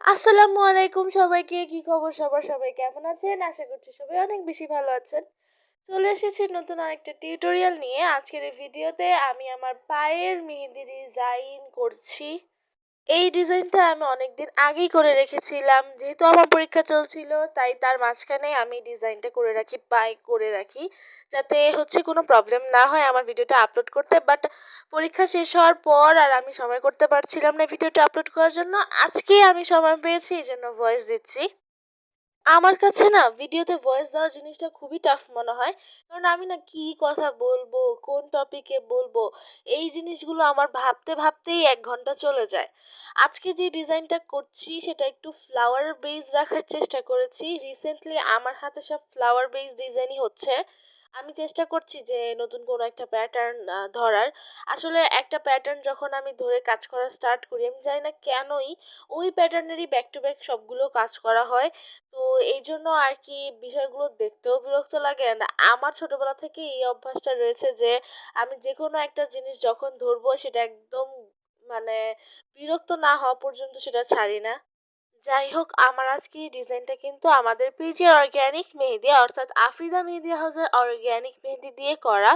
আসসালামু আলাইকুম সবাইকে। কি খবর সবার? সবাই কেমন আছেন? আশা করছি সবাই অনেক বেশি ভালো আছেন। চলে এসেছি নতুন আরেকটা টিউটোরিয়াল নিয়ে। আজকের এই ভিডিওতে আমি আমার পায়ের মেহেদি ডিজাইন করছি। এই ডিজাইনটা আমি অনেকদিন আগেই করে রেখেছিলাম। যেহেতু আমার পরীক্ষা চলছিল তাই তার মাঝখানে আমি ডিজাইনটা করে রাখি, পায়ে করে রাখি। যাতে কোনো প্রবলেম না হয় আমার ভিডিওটা আপলোড করতে। বাট পরীক্ষা শেষ হওয়ার পর আর আমি সময় করতে পারছিলাম না ভিডিওটা আপলোড করার জন্য। আজকেই আমি সময় পেয়েছি, এজন্য ভয়েস দিচ্ছি। আমার কাছে না ভিডিওতে ভয়েস দেওয়া জিনিসটা খুবই টাফ মনে হয়। কারণ আমি না কি কথা বলবো, কোন টপিকে বলবো, এই জিনিসগুলো আমার ভাবতে ভাবতেই ১ ঘন্টা চলে যায়। আজকে যে ডিজাইনটা করছি সেটা একটু ফ্লাওয়ার বেস রাখার চেষ্টা করেছি। রিসেন্টলি আমার হাতে সব ফ্লাওয়ার বেস ডিজাইনই হচ্ছে। আমি চেষ্টা করছি যে নতুন কোনো একটা প্যাটার্ন ধরার। আসলে একটা প্যাটার্ন যখন আমি ধরে কাজ করা স্টার্ট করি, আমি জানি না কেনই ওই প্যাটার্নেরই ব্যাক টু ব্যাক সবগুলো কাজ করা হয়। তো এইজন্য আর কি বিষয়গুলো দেখতেও বিরক্ত লাগে। আমার ছোটবেলা থেকেই এই অভ্যাসটা রয়েছে যে আমি যেকোনো একটা জিনিস যখন ধরবো সেটা একদম মানে বিরক্ত না হওয়া পর্যন্ত সেটা ছাড়ি না। যাই হোক, আমার আজকের এই ডিজাইনটা কিন্তু আমাদের পেজে অর্গ্যানিক মেহেদি অর্থাৎ আফ্রিদা মেহেদি হাউসের অর্গ্যানিক মেহেদি দিয়ে করা।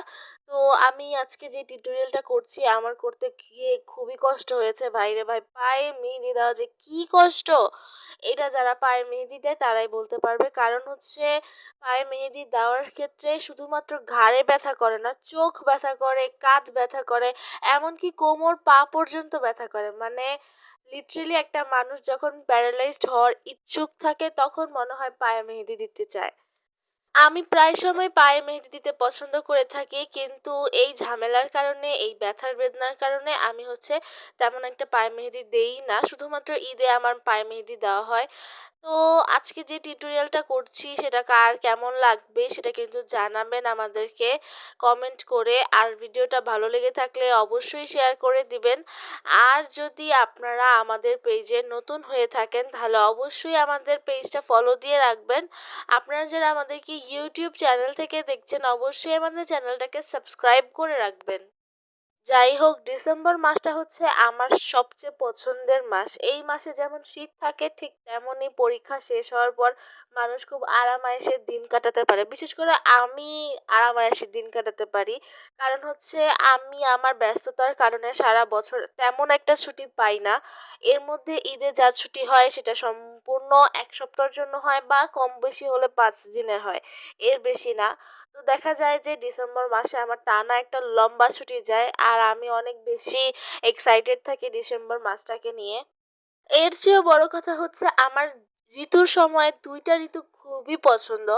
তো আমি আজকে যে টিউটোরিয়ালটা করছি আমার করতে গিয়ে খুবই কষ্ট হয়েছে ভাইরে ভাই। পায়ে মেহেদি দেওয়া যে কি কষ্ট! এটা যারা পায়ে মেহেদি দেয় তারাই বলতে পারবে। কারণ পায়ে মেহেদি দেওয়ার ক্ষেত্রে শুধুমাত্র ঘাড়ে ব্যথা করে না, চোখ ব্যথা করে, কাঁধ ব্যথা করে, এমনকি কোমর, পা পর্যন্ত ব্যথা করে। মানে লিটারেলি একটা মানুষ যখন প্যারালাইজড হওয়ার ইচ্ছুক থাকে তখন মনে হয় পায়ে মেহেদি দিতে চায়। আমি প্রায় সময় পায়ে মেহেদি দিতে পছন্দ করে থাকি, কিন্তু এই ঝামেলার কারণে, এই ব্যথার বেদনার কারণে আমি তেমন একটা পায়ে মেহেদি দেই না। শুধুমাত্র ঈদে আমার পায়ে মেহেদি দেওয়া হয়। তো আজকে যে টিউটোরিয়ালটা করছি সেটা কার কেমন লাগবে সেটা কিন্তু জানাবেন আমাদেরকে কমেন্ট করে। আর ভিডিওটা ভালো লেগে থাকলে অবশ্যই শেয়ার করে দিবেন। আর যদি আপনারা আমাদের পেজে নতুন হয়ে থাকেন তাহলে অবশ্যই আমাদের পেজটা ফলো দিয়ে রাখবেন। আপনারা যারা আমাদেরকে ইউটিউব চ্যানেল থেকে দেখছেন অবশ্যই আমাদের চ্যানেলটাকে সাবস্ক্রাইব করে রাখবেন। যাই হোক, ডিসেম্বর মাসটা হচ্ছে আমার সবচেয়ে পছন্দের মাস। এই মাসে যেমন শীত থাকে ঠিক তেমনই পরীক্ষা শেষ হওয়ার পর মানুষ খুব আরাম-আয়েশে দিন কাটাতে পারে। বিশেষ করে আমি আরাম-আয়েশে দিন কাটাতে পারি। কারণ আমি আমার ব্যস্ততার কারণে সারা বছর তেমন একটা ছুটি পাই না। এর মধ্যে ঈদে যা ছুটি হয় সেটা সম্পূর্ণ ১ সপ্তাহের জন্য হয় বা কম বেশি হলে ৫ দিনের হয়। এর বেশি না। তো দেখা যায় যে ডিসেম্বর মাসে আমার টানা একটা লম্বা ছুটি যায় আর আমি অনেক বেশি এক্সাইটেড থাকি ডিসেম্বর মাসটাকে নিয়ে। এর চেয়েও বড় কথা আমার ঋতুর সময় ২ টা ঋতু খুবই পছন্দ।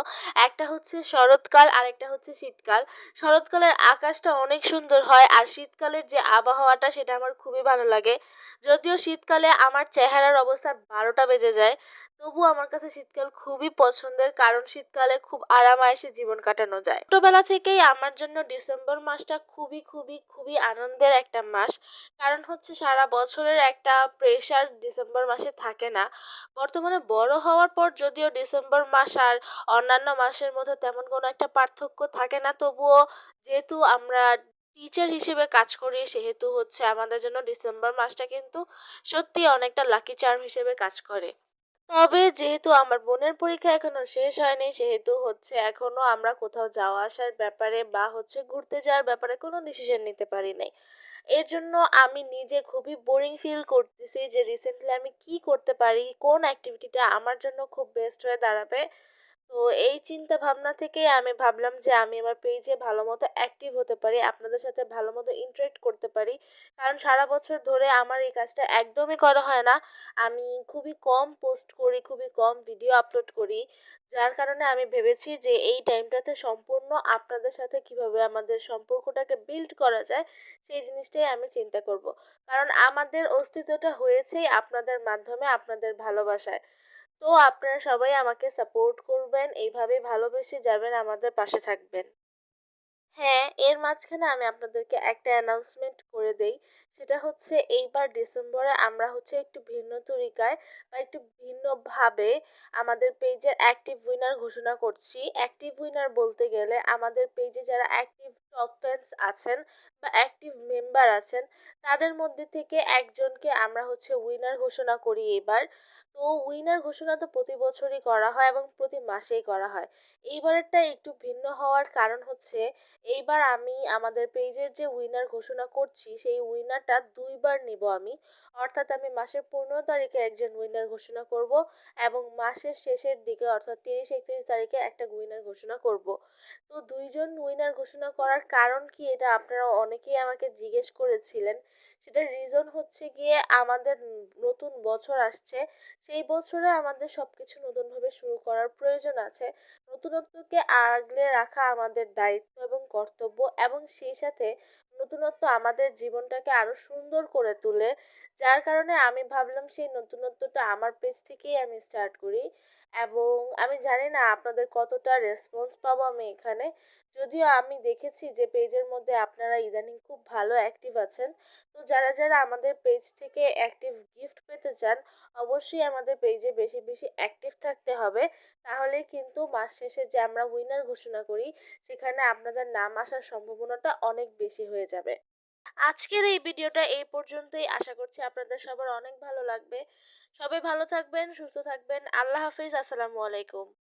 একটা হচ্ছে শরৎকাল, আরেকটা হচ্ছে শীতকাল। শরৎকালের আকাশটা অনেক সুন্দর হয় আর শীতকালের যে আবহাওয়াটা সেটা আমার খুবই ভালো লাগে। যদিও শীতকালে আমার চেহারার অবস্থা ১২টা বেজে যায়, তবুও আমার কাছে শীতকাল খুবই পছন্দের, কারণ শীতকালে খুব আরাম-আয়েশে জীবন কাটানো যায়। ছোটবেলা থেকেই আমার জন্য ডিসেম্বর মাসটা খুবই, খুবই, খুবই আনন্দের একটা মাস। কারণ সারা বছরের একটা প্রেশার ডিসেম্বর মাসে থাকে না। বর্তমানে বড় হওয়ার পর যদিও ডিসেম্বর মাস আর অন্যান্য মাসের মধ্যে তেমন কোনো একটা পার্থক্য থাকে না, তবুও যেহেতু আমরা টিচার হিসেবে কাজ করি সেহেতু আমাদের জন্য ডিসেম্বর মাসটা কিন্তু সত্যিই অনেকটা লাকি চার্ম হিসেবে কাজ করে। তবে যেহেতু আমার বোনের পরীক্ষা এখনো শেষ হয়নি সেহেতু এখনো আমরা কোথাও যাওয়া আসার ব্যাপারে বা ঘুরতে যাওয়ার ব্যাপারে কোনো ডিসিশন নিতে পারি নাই। এর জন্য আমি নিজে খুবই বোরিং ফিল করতেছি যে রিসেন্টলি আমি কি করতে পারি, কোন অ্যাক্টিভিটিটা আমার জন্য খুব বেস্ট হয়ে দাঁড়াবে। তো এই চিন্তা ভাবনা থেকেই আমি ভাবলাম যে আমি আমার পেজে ভালো মতো অ্যাক্টিভ হতে পারি, আপনাদের সাথে ভালো মতো ইন্টারেক্ট করতে পারি। কারণ সারা বছর ধরে আমার এই কাজটা একদমই করা হয় না। আমি খুবই কম পোস্ট করি, খুবই কম ভিডিও আপলোড করি। যার কারণে আমি ভেবেছি যে এই টাইমটাতে সম্পূর্ণ আপনাদের সাথে কিভাবে আমাদের সম্পর্কটাকে বিল্ড করা যায় সেই জিনিসটাই আমি চিন্তা করব। কারণ আমাদের অস্তিত্বটা হয়েছেই আপনাদের মাধ্যমে, আপনাদের ভালোবাসায়। তো আপনারা সবাই আমাকে সাপোর্ট করবেন, এইভাবে ভালোবেসে যাবেন, আমাদের পাশে থাকবেন। হ্যাঁ, এর মাঝখানে আমি আপনাদেরকে একটা অ্যানাউন্সমেন্ট করে দেই। সেটা এইবার ডিসেম্বরে আমরা একটু ভিন্ন তরিকায় বা একটু ভিন্নভাবে আমাদের পেজের অ্যাক্টিভ উইনার ঘোষণা করছি। অ্যাক্টিভ উইনার বলতে গেলে আমাদের পেজে যারা অ্যাক্টিভ টপ ফ্যান্স আছেন বা অ্যাক্টিভ মেম্বার আছেন তাদের মধ্যে থেকে একজনকে আমরা হচ্ছে উইনার ঘোষণা করি এবার। তো উইনার ঘোষণা তো প্রতি বছরই করা হয় এবং প্রতি মাসেই করা হয়। এইবারেরটা একটু ভিন্ন হওয়ার কারণ হচ্ছে এইবার আমি আমাদের পেজের যে উইনার ঘোষণা করছি সেই উইনারটা ২ বার নিব আমি। অর্থাৎ আমি মাসের ১৫ তারিখে একজন উইনার ঘোষণা করব এবং মাসের শেষের দিকে অর্থাৎ ৩০-৩১ তারিখে একটা উইনার ঘোষণা করব। তো ২ জন উইনার ঘোষণা করার কারণ কি এটা আপনারা অনেকেই আমাকে জিজ্ঞেস করেছিলেন। সেটার রিজন হচ্ছে গিয়ে আমাদের নতুন বছর আসছে। সেই বছরে আমাদের সবকিছু নতুনভাবে শুরু করার প্রয়োজন আছে। নতুনত্বকে আগলে রাখা আমাদের দায়িত্ব এবং কর্তব্য এবং সেই সাথে নতুনত্ব আমাদের জীবনটাকে আরো সুন্দর করে তোলে। যার কারণে আমি ভাবলাম সেই নতুনত্বটা আমার পেজ থেকেই আমি স্টার্ট করি এবং আমি জানি না আপনাদের কতটা রেসপন্স পাবো আমি এখানে। যদিও আমি দেখেছি যে পেজের মধ্যে আপনারা ইদানিং খুব ভালো অ্যাক্টিভ আছেন। তো যারা আমাদের পেজ থেকে অ্যাক্টিভ গিফট পেতে চান, অবশ্যই আমাদের পেজে বেশি, বেশি অ্যাক্টিভ থাকতে হবে। তাহলেই কিন্তু মাস শেষে যে আমরা উইনার ঘোষণা করি, সেখানে আপনাদের নাম আসার সম্ভাবনাটা অনেক বেশি হয়ে যাবে। আজকের এই ভিডিওটা এই পর্যন্তই। আশা করছি আপনাদের সবার অনেক ভালো লাগবে। সবাই ভালো থাকবেন, সুস্থ থাকবেন। আল্লাহ হাফেজ। আসসালামু আলাইকুম।